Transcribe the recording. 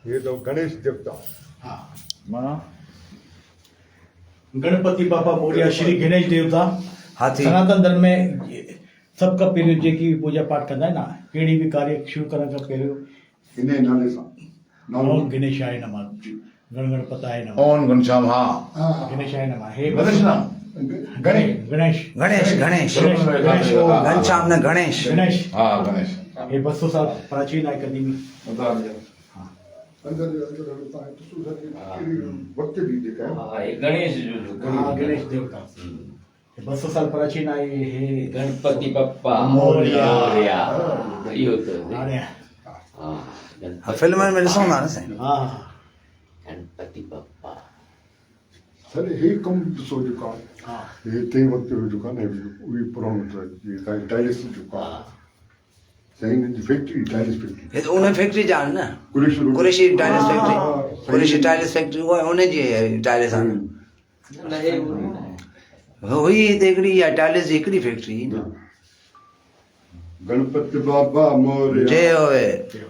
ये तो गणेश देवता। हाँ माना गणपति बापा मोरिया श्री गणेश देवता हाथी सनातन धर्म में सबका पहिरियों जेकी पूजा पाठ कंदा है ना कहिड़ी भी कार्य शुरू करण खां पहिरियों इन्हें नाले सां ओम गणेशाय नमः गणपताय नमः ओम घनश्याम हाँ गणेशाय नमः हे गणेश नाम गणेश गणेश गणेश गणेश गणेश घनश्याम ने गणेश गणेश हाँ गणेश ये 200 साल प्राचीन है कदीमी अंदर रहता है तो सुधर वक्त भी देखा है। हाँ ये गणेश जो हाँ गणेश देवता ये 200 साल प्राचीन आहे हे गणपति बप्पा मोरया। मोरया इहो तो हाणे हाँ गणपति फिल्म में ॾिसूं था न साईं हाँ गणपति बप्पा सर हे कम सो चुका है हाँ ये ते वक्त हो चुका है वही पुराना ये टाइल्स चुका सही नहीं फैक्ट्री टाइल्स फैक्ट्री हे त उन फैक्ट्री जा न Qureshi tiles factory Qureshi tiles factory उहा उन जी टाइल्स आहिनि हुई त हिकिड़ी इहा टाइल्स जी हिकिड़ी फैक्ट्री गणपति बाबा मोरया जय होवे देव